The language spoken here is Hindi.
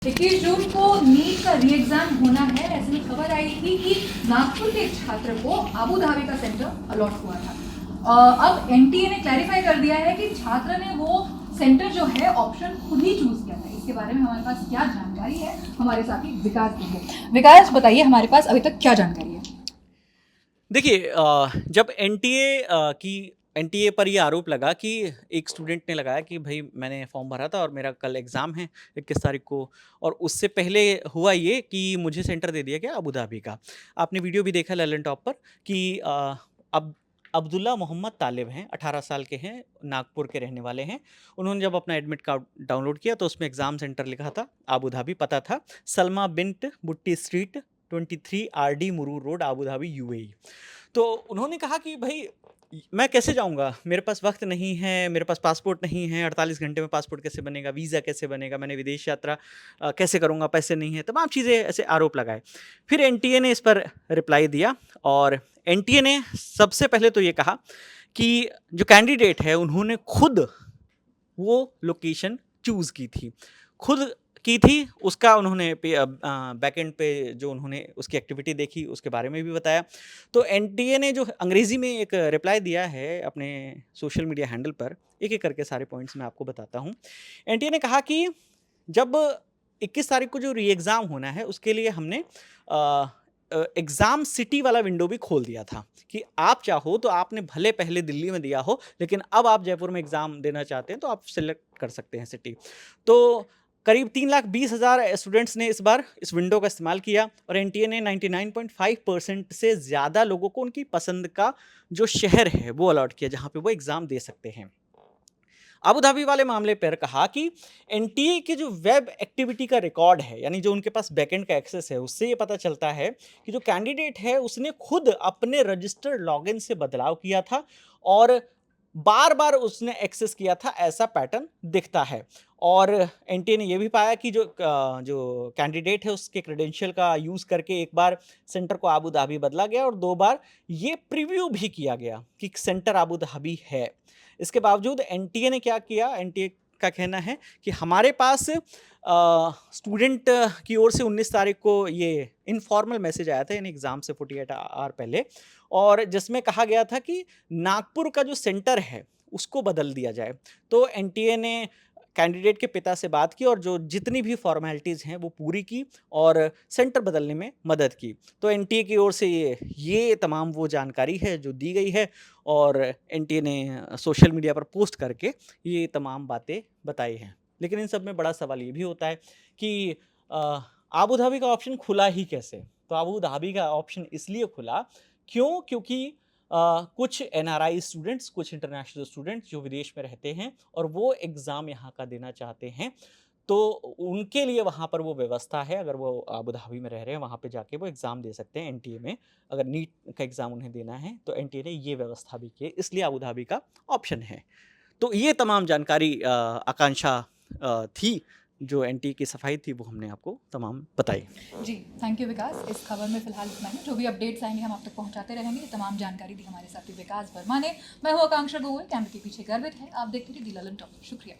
21 जून को नीट का री एग्जाम होना है। ऐसे में खबर आई थी कि नागपुर के एक छात्र को अबू धाबी का सेंटर अलॉट हुआ था। अब एनटीए ने क्लैरिफाई कर दिया है कि छात्र ने वो सेंटर जो है ऑप्शन खुद ही चूज किया था। इसके बारे में हमारे पास क्या जानकारी है, हमारे साथी विकास देंगे। विकास बताइए, हमारे पास अभी तक क्या जानकारी है? देखिए, जब एनटीए पर ये आरोप लगा कि एक स्टूडेंट ने लगाया कि भाई मैंने फॉर्म भरा था और मेरा कल एग्ज़ाम है 21 तारीख को, और उससे पहले हुआ ये कि मुझे सेंटर दे दिया गया अबू धाबी का। आपने वीडियो भी देखा ललन टॉप पर कि अब अब्दुल्ला मोहम्मद तालिब हैं, 18 साल के हैं, नागपुर के रहने वाले हैं। उन्होंने जब अपना एडमिट कार्ड डाउनलोड किया तो उसमें एग्ज़ाम सेंटर लिखा था अबू धाबी, पता था Salma bint Butti street 23 RD Muroor road Abu Dhabi UAE. तो उन्होंने कहा कि भाई मैं कैसे जाऊँगा? मेरे पास वक़्त नहीं है, मेरे पास पासपोर्ट नहीं है, 48 घंटे में पासपोर्ट कैसे बनेगा? वीज़ा कैसे बनेगा? मैंने विदेश यात्रा कैसे करूँगा? पैसे नहीं है, तमाम चीज़ें ऐसे आरोप लगाए। फिर एनटीए ने इस पर रिप्लाई दिया और एनटीए ने सबसे पहले तो ये कहा कि जो कैंडिडेट है उन्होंने खुद वो लोकेशन चूज़ की थी। खुद की थी, उसका उन्होंने बैकएंड पे जो उन्होंने उसकी एक्टिविटी देखी उसके बारे में भी बताया। तो एनटीए ने जो अंग्रेज़ी में एक रिप्लाई दिया है अपने सोशल मीडिया हैंडल पर, एक-एक करके सारे पॉइंट्स मैं आपको बताता हूँ। एनटीए ने कहा कि जब 21 तारीख को जो री एग्ज़ाम होना है उसके लिए हमने एग्ज़ाम सिटी वाला विंडो भी खोल दिया था कि आप चाहो तो आपने भले पहले दिल्ली में दिया हो, लेकिन अब आप जयपुर में एग्ज़ाम देना चाहते हैं तो आप सिलेक्ट कर सकते हैं सिटी। तो करीब 3,20,000 स्टूडेंट्स ने इस बार इस विंडो का इस्तेमाल किया और एनटीए ने 99.5% से ज़्यादा लोगों को उनकी पसंद का जो शहर है वो अलॉट किया जहाँ पे वो एग्ज़ाम दे सकते हैं। अबू धाबी वाले मामले पर कहा कि एनटीए के जो वेब एक्टिविटी का रिकॉर्ड है, यानी जो उनके पास बैकएंड का एक्सेस है, उससे ये पता चलता है कि जो कैंडिडेट है उसने खुद अपने रजिस्टर्ड लॉगिन से बदलाव किया था और बार-बार उसने एक्सेस किया था, ऐसा पैटर्न दिखता है। और एनटीए ने ये भी पाया कि जो कैंडिडेट है उसके क्रेडेंशियल का यूज़ करके एक बार सेंटर को अबू धाबी बदला गया और 2 बार ये प्रीव्यू भी किया गया कि सेंटर अबू धाबी है। इसके बावजूद एनटीए ने क्या किया, एनटीए का कहना है कि हमारे पास स्टूडेंट की ओर से 19 तारीख को ये इनफॉर्मल मैसेज आया था, यानी एग्ज़ाम से 48 आवर पहले, और जिसमें कहा गया था कि नागपुर का जो सेंटर है उसको बदल दिया जाए। तो एनटीए ने कैंडिडेट के पिता से बात की और जो जितनी भी फॉर्मेलिटीज़ हैं वो पूरी की और सेंटर बदलने में मदद की। तो एनटीए की ओर से ये तमाम वो जानकारी है जो दी गई है और एनटीए ने सोशल मीडिया पर पोस्ट करके ये तमाम बातें बताई हैं। लेकिन इन सब में बड़ा सवाल ये भी होता है कि अबू धाबी का ऑप्शन खुला ही कैसे? तो अबू धाबी का ऑप्शन इसलिए खुला क्योंकि कुछ एनआरआई स्टूडेंट्स, कुछ इंटरनेशनल स्टूडेंट्स जो विदेश में रहते हैं और वो एग्ज़ाम यहाँ का देना चाहते हैं, तो उनके लिए वहाँ पर वो व्यवस्था है। अगर वो अबू धाबी में रह रहे हैं, वहाँ पे जाके वो एग्ज़ाम दे सकते हैं एनटीए में। अगर नीट का एग्ज़ाम उन्हें देना है, तो एनटीए ने ये व्यवस्था भी की है, इसलिए अबू धाबी का ऑप्शन है। तो ये तमाम जानकारी आकांक्षा थी, जो एनटीए की सफाई थी, वो हमने आपको तमाम बताई। जी, थैंक यू विकास। इस खबर में फिलहाल इतना ही। जो भी अपडेट्स आएंगे हम आप तक पहुंचाते रहेंगे। ये तमाम जानकारी दी हमारे साथी विकास वर्मा ने। मैं हूँ आकांक्षा गोयल, कैमरे के पीछे गर्वित है। आप देखते रहिए दी ललन टॉप। शुक्रिया।